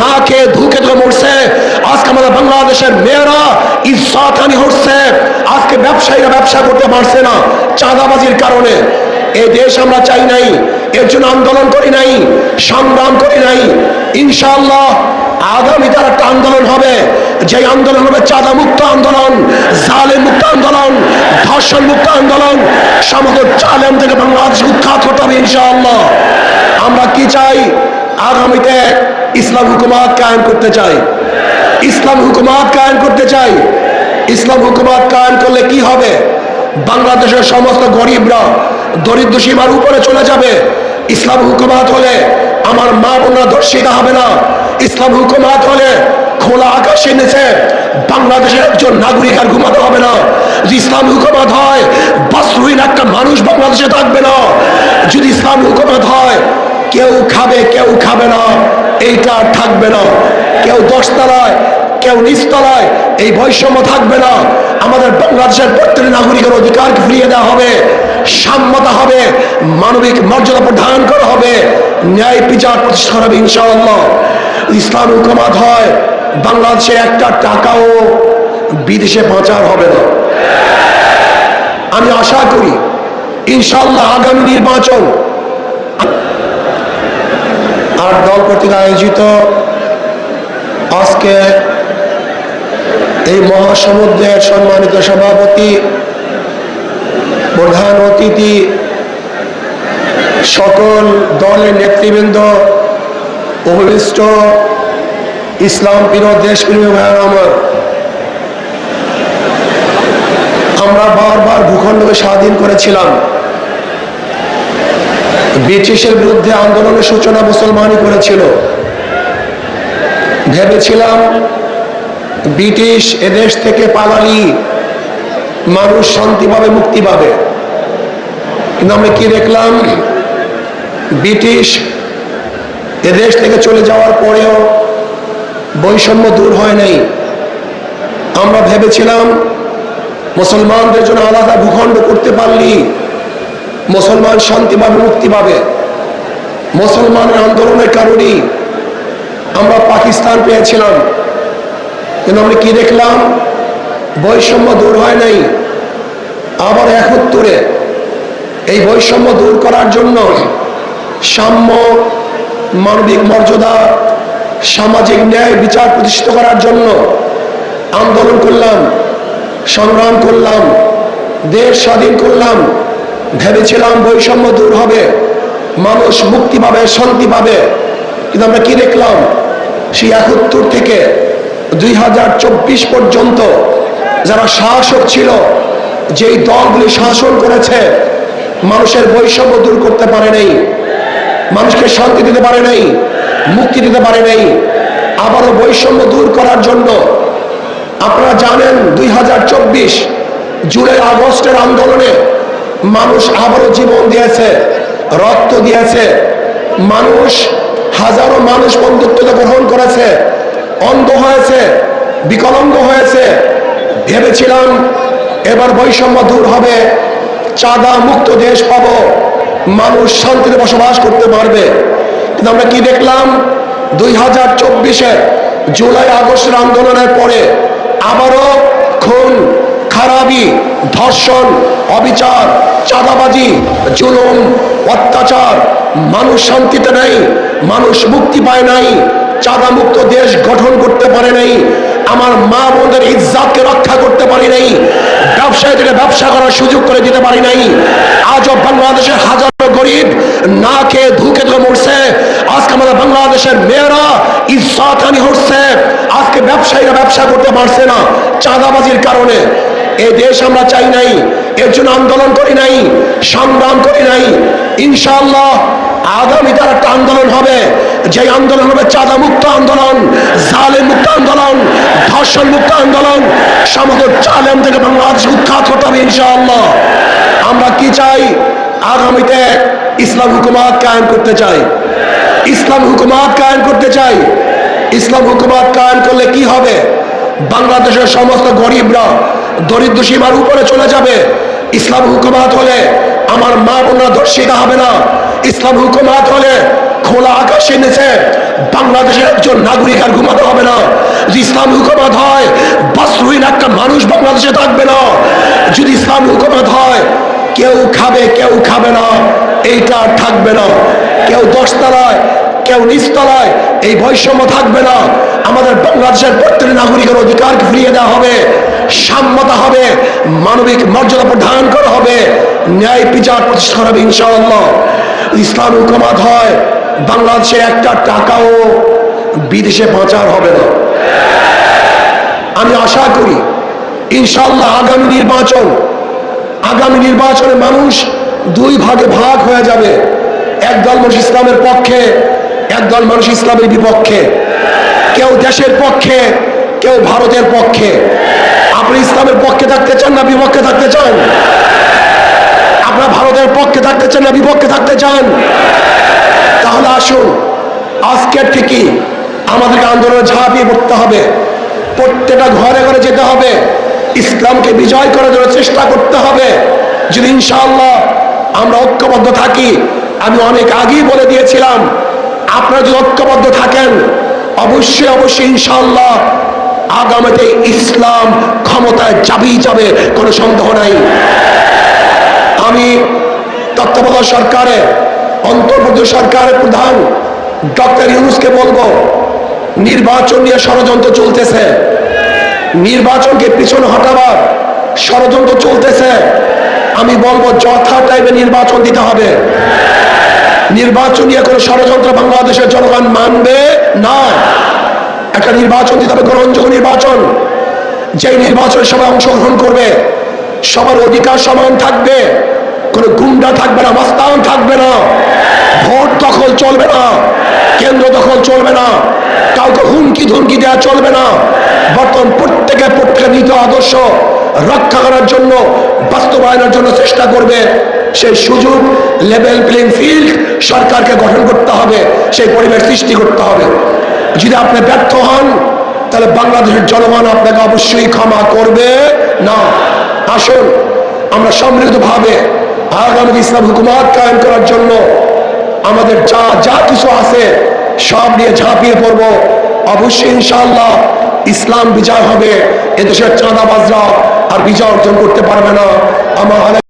না খেয়ে ধুকে ধুকে মরছে। আজকে আমাদের বাংলাদেশের মেয়েরা ইজ্জতহানি হচ্ছে। আজকে ব্যবসায়ীরা ব্যবসা করতে পারছে না চাঁদাবাজির কারণে। এই দেশ আমরা চাই নাই, এর জন্য আন্দোলন করি নাই, সংগ্রাম করি নাই। ইনশাআল্লাহ আগামী তার একটা আন্দোলন হবে, যে আন্দোলন হবে চাঁদা মুক্ত আন্দোলন, জালেম মুক্ত আন্দোলন, ধর্ষণ মুক্ত আন্দোলন। সমগ্র জালেম থেকে বাংলাদেশ উৎখাত করতে হবে ইনশাআল্লাহ। আমরা কি চাই? আগামীতে ইসলাম হুকুমত কায়েম করতে চাই, ইসলাম হুকুমত কায়েম করতে চাই। ইসলাম হুকুমত কায়েম করলে কি হবে? বাংলাদেশের সমস্ত গরিবরা দরিদ্র সীমার উপরে চলে যাবে। ইসলাম হুকুমত হলে আমার মা বোনরা ধর্ষিত হবে না। ইসলাম হুকুমত হলে খোলা আকাশের নিচে বাংলাদেশের একজন নাগরিক আর ঘুমাতে হবে না। যদি ইসলাম হুকুমত হয় বস্ত্রহীন একটা মানুষ বাংলাদেশে থাকবে না। যদি ইসলাম হুকুমত হয় কেউ খাবে কেউ খাবে না, এইটা থাকবে না। কেউ দশতলায় কেউ নিচতলায়, এই বৈষম্য থাকবে না। আমাদের বাংলাদেশের প্রত্যেক নাগরিকের অধিকারকে ফিরিয়ে দেওয়া হবে, সাম্যতা হবে, মানবিক মর্যাদা প্রদান করা হবে, ন্যায় বিচার প্রতিষ্ঠা করা হবে ইনশাআল্লাহ। ইসলাম হুকুমত হয় বাংলাদেশের একটা টাকাও বিদেশে পাচার হবে না। আমি আশা করি ইনশাআল্লাহ আগামী নির্বাচন আর দল কর্তৃক আয়োজিত আজকে এই মহাসমুদ্রের সম্মানিত সভাপতি, প্রধান অতিথি, সকল দলের নেতৃবৃন্দ, উপবিষ্ট ইসলাম প্রিয় দেশপ্রেমী ভাইয়েরা আমার, আমরা বারবার ভূখণ্ডকে স্বাধীন করেছিলাম। ব্রিটিশের বিরুদ্ধে আন্দোলনের সূচনা মুসলমানই করেছিল। ভেবেছিলাম ব্রিটিশ এদেশ থেকে পালালি মানুষ শান্তি পাবে, মুক্তি পাবে। কিন্তু আমরা কি দেখলাম? ব্রিটিশ এদেশ থেকে চলে যাওয়ার পরেও বৈষম্য দূর হয় নাই। আমরা ভেবেছিলাম মুসলমানদের জন্য আলাদা ভূখণ্ড করতে পারলি মুসলমান শান্তি পাবে, মুক্তি পাবে। মুসলমানের আন্দোলনের কারণেই আমরা পাকিস্তান পেয়েছিলাম। কিন্তু আমরা কি দেখলাম? বৈষম্য দূর হয় নাই। আবার ৭১ এই বৈষম্য দূর করার জন্য সাম্য, মানবিক মর্যাদা, সামাজিক ন্যায় বিচার প্রতিষ্ঠিত করার জন্য আন্দোলন করলাম, সংগ্রাম করলাম, দেশ স্বাধীন করলাম। ভেবেছিলাম বৈষম্য দূর হবে, মানুষ মুক্তি পাবে, শান্তি পাবে। কিন্তু আমরা কি দেখলাম? সেই ৭১ থেকে ২০২৪ পর্যন্ত যারা শাসক ছিল, যেই দলগুলি শাসন করেছে, মানুষের বৈষম্য দূর করতে পারে নাই, মানুষকে শান্তি দিতে পারে নাই, মুক্তি দিতে পারে নাই। আবারও বৈষম্য দূর করার জন্য আপনারা জানেন ২০২৪ জুলাই আগস্টের আন্দোলনে মানুষ আবারও জীবন দিয়েছে, রক্ত দিয়েছে। মানুষ, হাজারো মানুষ বন্ধুত্ব গ্রহণ করেছে, অন্ধ হয়েছে, বিকলাঙ্গ হয়েছে। ভেবেছিলাম এবার বৈষম্য দূর হবে, চাঁদা মুক্ত দেশ পাবো, মানুষ শান্তিতে বসবাস করতে পারবে। কিন্তু আমরা কি দেখলাম? ২০২৪ জুলাই আগস্টের আন্দোলনের পরে আবারও খুন, খারাপি, ধর্ষণ, অবিচার, চাঁদাবাজি, জুলুম, অত্যাচার। মানুষ শান্তিতে নেই, মানুষ মুক্তি পায় নাই, চাঁদা মুক্ত দেশ গঠন করতে পারে নাই, আমার মা বোনদের ইজ্জতকে রক্ষা করতে পারি নাই, ব্যবসায়ীদের ব্যবসা করার সুযোগ করে দিতে পারি নাই। আজও বাংলাদেশের হাজারো গরিব না খেয়ে ধুকে ধুকে মরছে। আজকে আমাদের বাংলাদেশের মেয়েরা ইজ্জতহানি হচ্ছে। আজকে ব্যবসায়ীরা ব্যবসা করতে পারছে না চাঁদাবাজির কারণে। এই দেশ আমরা চাই নাই, এর জন্য আন্দোলন করি নাই, সংগ্রাম করি নাই। ইনশাআল্লাহ আগামী তার একটা আন্দোলন হবে, যে আন্দোলন হবে চাঁদা মুক্ত আন্দোলন, জালেম মুক্ত আন্দোলন, ধর্ষণ মুক্ত আন্দোলন। সমগ্র জালেম থেকে বাংলাদেশ উৎখাত করতে হবে ইনশাআল্লাহ। আমরা কি চাই? আগামীতে ইসলাম হুকুমত কায়েম করতে চাই, ইসলাম হুকুমত কায়েম করতে চাই। ইসলাম হুকুমত কায়েম করলে কি হবে? বাংলাদেশের সমস্ত গরিবরা দরিদ্র সীমার উপরে চলে যাবে। ইসলাম হুকুমত হলে আমার মা বোনরা ধর্ষিত হবে না। ইসলাম হুকুমত হলে খোলা আকাশে নিচে বাংলাদেশের একজন নাগরিক আর ঘুমাতে হবে না। যদি ইসলামী হুকুমত হয়, বস্ত্রহীন একটা মানুষ বাংলাদেশে থাকবে না। যদি ইসলামী হুকুমত হয়, কেউ খাবে কেউ খাবে না, এইটা থাকবে না। কেউ দশতলায় কেউ নিচতলায়, এই বৈষম্য থাকবে না। আমাদের বাংলাদেশের প্রত্যেক নাগরিকের অধিকারকে ফিরিয়ে দেওয়া হবে, সাম্যতা হবে, মানবিক মর্যাদা প্রদান করা হবে, ন্যায় বিচার প্রতিষ্ঠা হবে ইনশাআল্লাহ। ইসলাম হুকুমত হয়, বাংলাদেশে একটা টাকাও বিদেশে পাচার হবে না। আমি আশা করি ইনশাআল্লাহ আগামী নির্বাচনে মানুষ দুই ভাগে ভাগ হয়ে যাবে। একদল মানুষ ইসলামের পক্ষে, একদল মানুষ ইসলামের বিপক্ষে। কেউ দেশের পক্ষে, কেউ ভারতের পক্ষে। আপনি ইসলামের পক্ষে থাকতে চান না বিপক্ষে থাকতে চান? আপনারা ভারতের পক্ষে থাকতে চান না বিপক্ষে থাকতে চান? তাহলে আসুন, আজকের থেকে আমাদেরকে আন্দোলনে ঝাঁপিয়ে পড়তে হবে। প্রত্যেকটা ঘরে ঘরে যেতে হবে, ইসলামকে বিজয় করার জন্য চেষ্টা করতে হবে। যদি ইনশাআল্লাহ আমরা ঐক্যবদ্ধ থাকি, আমি অনেক আগেই বলে দিয়েছিলাম, আপনারা যদি ঐক্যবদ্ধ থাকেন, অবশ্যই অবশ্যই ইনশাআল্লাহ আগামীতে ইসলাম ক্ষমতায় যাবেই যাবে, কোনো সন্দেহ নাই। আমি তত্ত্বাবধায়ক সরকারের, অন্তর্বর্তী সরকারের প্রধান ডক্টর ইউনূসকে বলবো, নির্বাচন নিয়ে ষড়যন্ত্র চলতেছে, নির্বাচনকে পিছনে হটাবার ষড়যন্ত্র চলতেছে। আমি বলবো যথা টাইমে নির্বাচন দিতে হবে। নির্বাচন নিয়ে কোনো ষড়যন্ত্র বাংলাদেশের জনগণ মানবে না। একটা নির্বাচন দিতে হবে, গ্রহণযোগ্য নির্বাচন। যে নির্বাচনে সবাই অংশগ্রহণ করবে, সবার অধিকার সমান থাকবে, কোনো গুন্ডা থাকবে না, মাস্তান থাকবে না, ভোট দখল চলবে না, কেন্দ্র দখল চলবে না, কাউকে হুমকি ধমকি দেওয়া চলবে না। বর্তমান প্রত্যেকের নীতি আদর্শ রক্ষা করার জন্য, বাস্তবায়নের জন্য চেষ্টা করবে। সেই সুযোগ, লেভেল প্লেইং ফিল্ড সরকারকে গঠন করতে হবে, সেই পরিবেশ সৃষ্টি করতে হবে। যদি আপনি ব্যর্থ হন, তাহলে বাংলাদেশের জনগণ আপনাকে অবশ্যই ক্ষমা করবে না। আসুন, আমরা সমৃদ্ধভাবে আগামী ইসলাম হুকুমত কায়েম করার জন্য আমাদের যা কিছু আছে সব নিয়ে ঝাঁপিয়ে পড়ব। অবশ্যই ইনশাআল্লাহ ইসলাম বিজয় হবে। এদেশের চাঁদাবাজরা আর বিজয় অর্জন করতে পারবে না। আমার